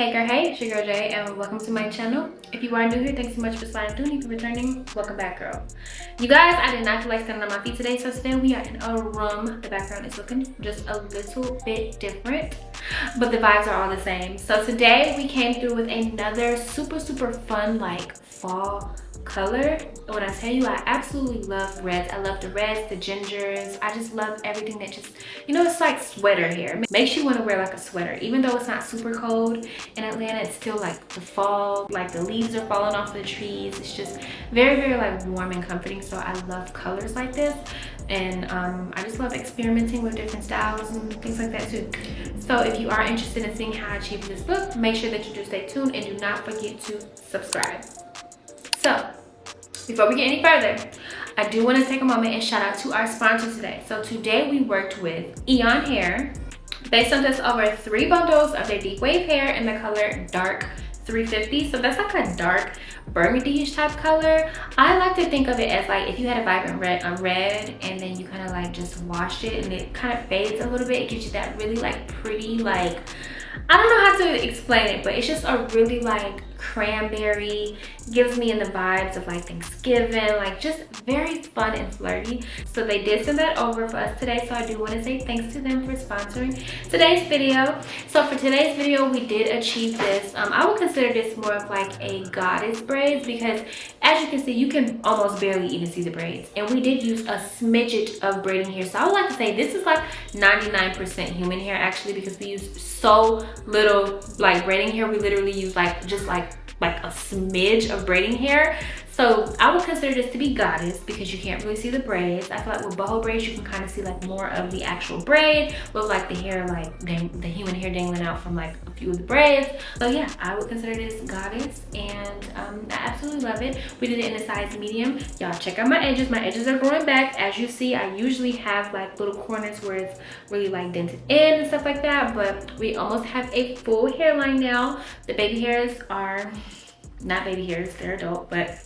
Hey girl, hey, it's your girl Jay, and welcome to my channel. If you are new here, thanks so much for sliding through. And if you're returning, welcome back, girl. You guys, I did not feel like standing on my feet today, so today we are in a room. The background is looking just a little bit different, but the vibes are all the same. So today we came through with another super fun like fall color. When I tell you, I absolutely love reds. I love the reds, the gingers. I just love everything that just, you know, it's like sweater hair. Makes you want to wear like a sweater. Even though it's not super cold in Atlanta, it's still like the fall, like the leaves are falling off the trees. It's just very like warm and comforting. So I love colors like this. And I just love experimenting with different styles and things like that too. So if you are interested in seeing how I achieve this look, make sure that you do stay tuned and do not forget to subscribe. So before we get any further, I do want to take a moment and shout out to our sponsor today. So today we worked with EayonHair. They sent us over 3 bundles of their deep wave hair in the color dark 350. So that's like a dark burgundy-ish type color. I like to think of it as like if you had a vibrant red and then you kind of like just wash it and it kind of fades a little bit. It gives you that really like pretty, like, I don't know how to explain it, but it's just a really like cranberry, gives me in the vibes of like Thanksgiving, like just very fun and flirty. So they did send that over for us today, so I do want to say thanks to them for sponsoring today's video. So for today's video, we did achieve this. I would consider this more of like a goddess braids, because as you can see, you can almost barely even see the braids, and we did use a smidget of braiding hair. So I would like to say this is like 99% human hair actually, because we use so little like braiding hair. We literally use like just like a smidge of braiding hair. So I would consider this to be goddess because you can't really see the braids. I feel like with boho braids you can kind of see like more of the actual braid, with like the hair, like the human hair dangling out from like a few of the braids. So yeah, I would consider this goddess, and I absolutely love it. We did it in a size medium. Y'all check out my edges. My edges are growing back. As you see, I usually have like little corners where it's really like dented in and stuff like that, but we almost have a full hairline now. The baby hairs are not baby hairs, they're adult, but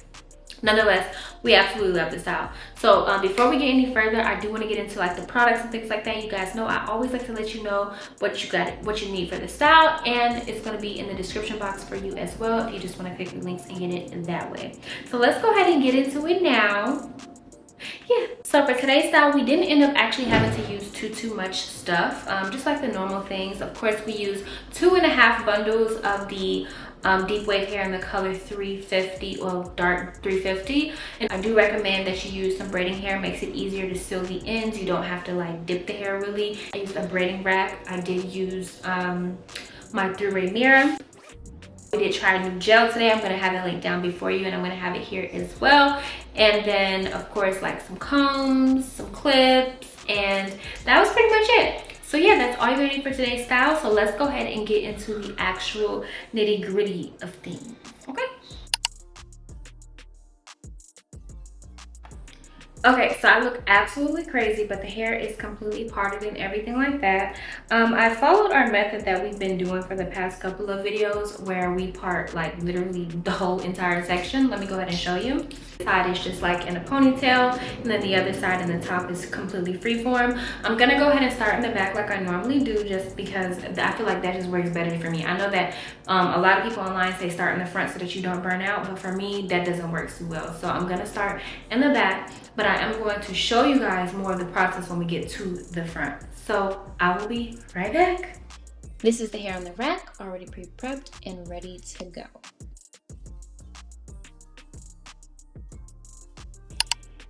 nonetheless, we absolutely love this style. So before we get any further, I do want to get into like the products and things like that. You guys know I always like to let you know what you need for the style, and it's going to be in the description box for you as well if you just want to click the links and get it that way. So let's go ahead and get into it now. Yeah, so for today's style, we didn't end up actually having to use too much stuff, just like the normal things. Of course, we use 2.5 bundles of the deep wave hair in the color 350 or dark 350, and I do recommend that you use some braiding hair. It makes it easier to seal the ends. You don't have to like dip the hair really. I used a braiding rack. I did use my 3-way mirror. We did try a new gel today. I'm going to have it linked down before you, and I'm going to have it here as well. And then of course like some combs, some clips, and that was pretty much it. So yeah, that's all you're gonna need for today's style. So let's go ahead and get into the actual nitty-gritty of things, okay? Okay, so I look absolutely crazy, but the hair is completely parted and everything like that. I followed our method that we've been doing for the past couple of videos, where we part like literally the whole entire section. Let me go ahead and show you. The side is just like in a ponytail, and then the other side and the top is completely freeform. I'm gonna go ahead and start in the back like I normally do, just because I feel like that just works better for me. I know that a lot of people online say start in the front so that you don't burn out, but for me that doesn't work too well. So I'm gonna start in the back, but I am going to show you guys more of the process when we get to the front. So I will be right back. This is the hair on the rack, already pre-prepped and ready to go.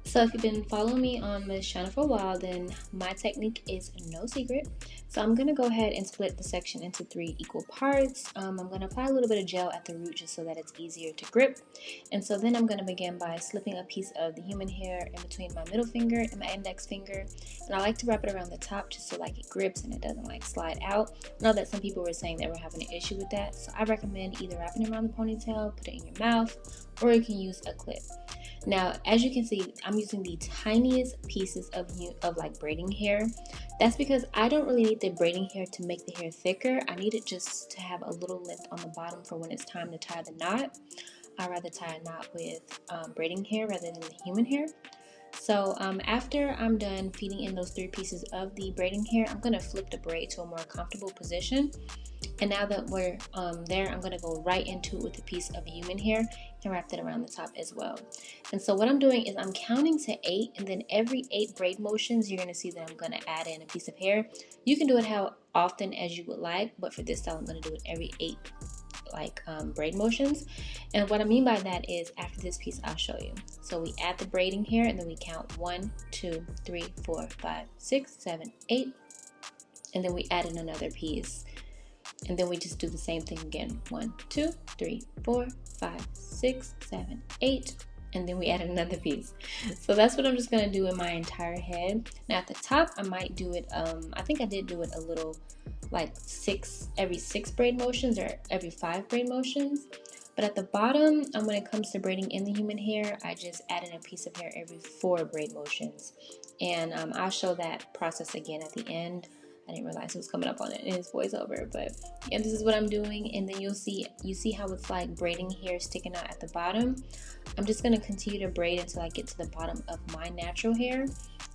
So if you've been following me on this channel for a while, then my technique is no secret. So I'm going to go ahead and split the section into 3 equal parts. I'm going to apply a little bit of gel at the root just so that it's easier to grip. And so then I'm going to begin by slipping a piece of the human hair in between my middle finger and my index finger. And I like to wrap it around the top just so like it grips and it doesn't like slide out. I know that some people were saying they were having an issue with that. So I recommend either wrapping it around the ponytail, put it in your mouth, or you can use a clip. Now, as you can see, I'm using the tiniest pieces of like braiding hair. That's because I don't really need the braiding hair to make the hair thicker. I need it just to have a little length on the bottom for when it's time to tie the knot. I'd rather tie a knot with braiding hair rather than the human hair. So after I'm done feeding in those 3 pieces of the braiding hair, I'm going to flip the braid to a more comfortable position. And now that we're there, I'm going to go right into it with a piece of human hair and wrap it around the top as well. And so what I'm doing is I'm counting to 8, and then every 8 braid motions, you're going to see that I'm going to add in a piece of hair. You can do it how often as you would like, but for this style, I'm going to do it every 8 braid motions. And what I mean by that is after this piece, I'll show you. So we add the braiding hair, and then we count 1, 2, 3, 4, 5, 6, 7, 8, and then we add in another piece. And then we just do the same thing again. 1, 2, 3, 4, 5, 6, 7, 8, and then we add another piece. So that's what I'm just gonna do in my entire head. Now at the top, I might do it. I think I did do it a little, like every 6 braid motions or every 5 braid motions. But at the bottom, when it comes to braiding in the human hair, I just add in a piece of hair every 4 braid motions. And I'll show that process again at the end. I didn't realize it was coming up on it in his voiceover, but yeah, this is what I'm doing. And then you see how it's like braiding hair sticking out at the bottom. I'm just gonna continue to braid until I get to the bottom of my natural hair.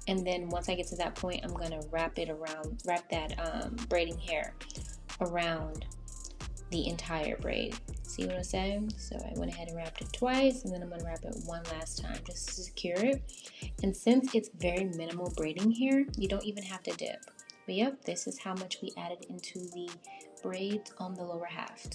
And then once I get to that point, I'm gonna wrap that braiding hair around the entire braid. See what I'm saying? So I went ahead and wrapped it twice, and then I'm gonna wrap it one last time just to secure it. And since it's very minimal braiding hair, you don't even have to dip. But yep, this is how much we added into the braids on the lower half.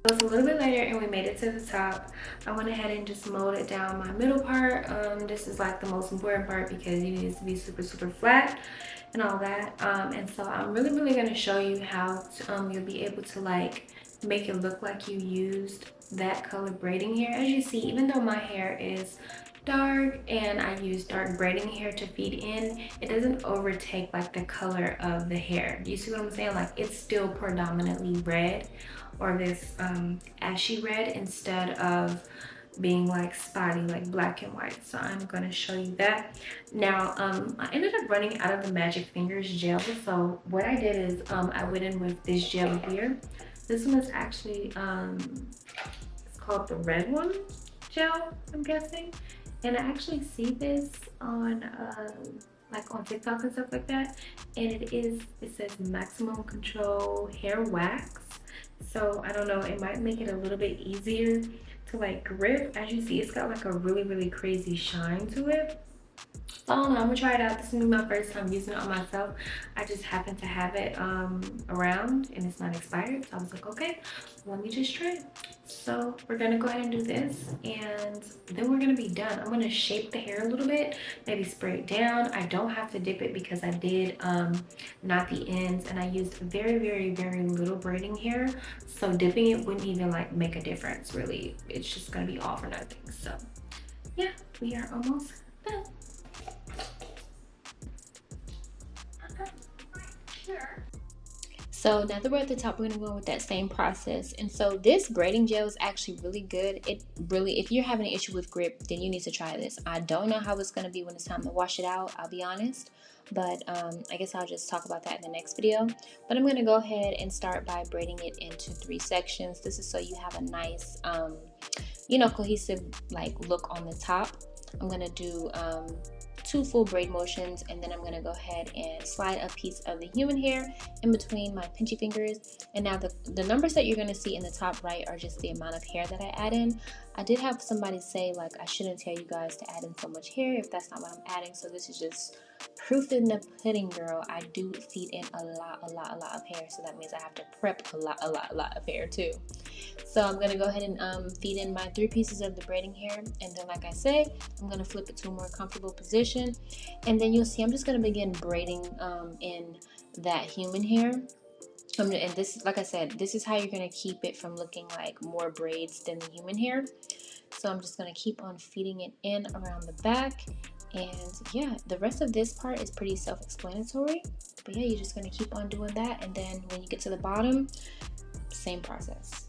So it's a little bit later and we made it to the top. I went ahead and just molded down my middle part. This is like the most important part because you need it to be super flat and all that. And so I'm really gonna show you how you'll be able to like make it look like you used that color braiding hair. As you see, even though my hair is dark and I use dark braiding hair to feed in, it doesn't overtake like the color of the hair. Do you see what I'm saying? Like it's still predominantly red, or this ashy red, instead of being like spotty, like black and white. So I'm going to show you that. Now I ended up running out of the Magic Fingers gel, so what I did is I went in with this gel here. This one is actually it's called the red one gel, I'm guessing. And I actually see this on like on TikTok and stuff like that, and it says maximum control hair wax. So I don't know, it might make it a little bit easier to like grip. As you see, it's got like a really crazy shine to it. So I don't know, I'm gonna try it out. This is gonna be my first time using it on myself. I just happen to have it around and it's not expired, so I was like, okay, let me just try it. So we're gonna go ahead and do this, and then we're gonna be done. I'm gonna shape the hair a little bit, maybe spray it down. I don't have to dip it because I did knot the ends, and I used very little braiding hair, so dipping it wouldn't even like make a difference really. It's just gonna be all for nothing. So yeah, we are almost done. So now that we're at the top, we're gonna go with that same process. And so this braiding gel is actually really good. It really, if you're having an issue with grip, then you need to try this. I don't know how it's gonna be when it's time to wash it out, I'll be honest. But I guess I'll just talk about that in the next video. But I'm gonna go ahead and start by braiding it into 3 sections. This is so you have a nice, you know, cohesive like look on the top. I'm gonna do 2 full braid motions, and then I'm going to go ahead and slide a piece of the human hair in between my pinchy fingers. And now the numbers that you're going to see in the top right are just the amount of hair that I add in. I did have somebody say like I shouldn't tell you guys to add in so much hair if that's not what I'm adding, so this is just proof in the pudding, girl. I do feed in a lot of hair, so that means I have to prep a lot of hair too. So I'm gonna go ahead and feed in my 3 pieces of the braiding hair, and then like I say, I'm gonna flip it to a more comfortable position, and then you'll see I'm just gonna begin braiding in that human hair. And this, like I said, this is how you're gonna keep it from looking like more braids than the human hair. So I'm just gonna keep on feeding it in around the back. And yeah, the rest of this part is pretty self-explanatory, but yeah, you're just gonna keep on doing that, and then when you get to the bottom, same process.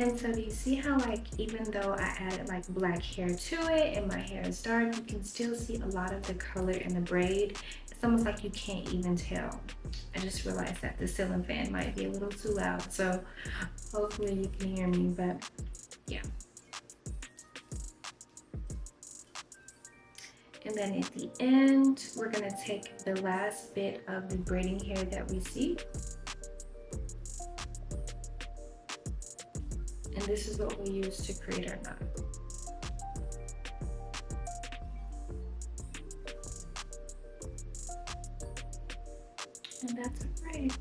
And so do you see how, like, even though I added like black hair to it and my hair is dark, you can still see a lot of the color in the braid. It's almost like you can't even tell. I just realized that the ceiling fan might be a little too loud, so hopefully you can hear me, but yeah. And then at the end, we're gonna take the last bit of the braiding hair that we see. And this is what we use to create our knot. And that's right.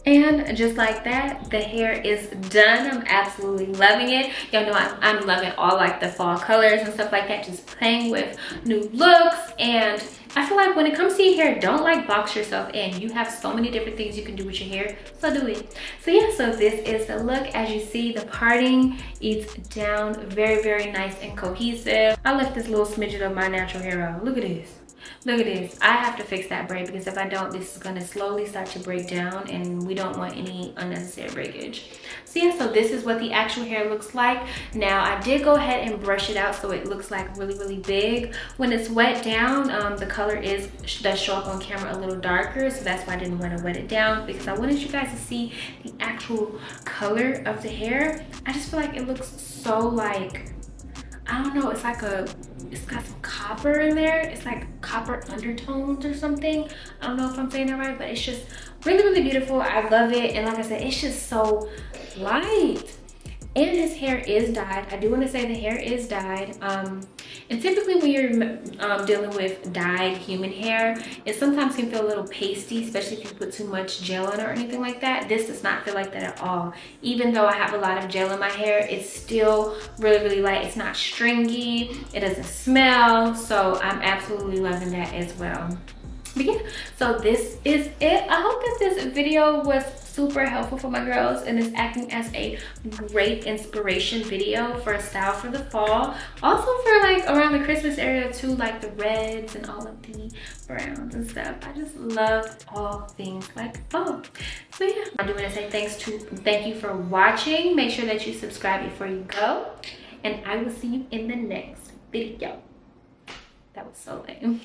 And just like that, the hair is done. I'm absolutely loving it. Y'all know I'm loving all like the fall colors and stuff like that, just playing with new looks. And I feel like when it comes to your hair, don't like box yourself in. You have so many different things you can do with your hair, so do it. So yeah, so this is the look. As you see, the parting is down, very, very nice and cohesive. I left this little smidget of my natural hair out. Look at this. Look at this. I have to fix that braid because if I don't, this is going to slowly start to break down and we don't want any unnecessary breakage. So yeah, so this is what the actual hair looks like. Now I did go ahead and brush it out so it looks like really, really big. When it's wet down, the color does show up on camera a little darker, so that's why I didn't want to wet it down, because I wanted you guys to see the actual color of the hair. I just feel like it looks so like, I don't know, it's like it's got some copper in there. It's like copper undertones or something. I don't know if I'm saying that right, but it's just really, really beautiful. I love it. And like I said, it's just so light. And his hair is dyed. I do want to say the hair is dyed. And typically when you're dealing with dyed human hair, it sometimes can feel a little pasty, especially if you put too much gel on it or anything like that. This does not feel like that at all. Even though I have a lot of gel in my hair, it's still really, really light. It's not stringy. It doesn't smell. So I'm absolutely loving that as well. But yeah, so this is it. I hope that this video was super helpful for my girls and is acting as a great inspiration video for a style for the fall. Also for like around the Christmas area too, like the reds and all of the browns and stuff. I just love all things like fall. So yeah, I do want to say thank you for watching. Make sure that you subscribe before you go, and I will see you in the next video. That was so lame.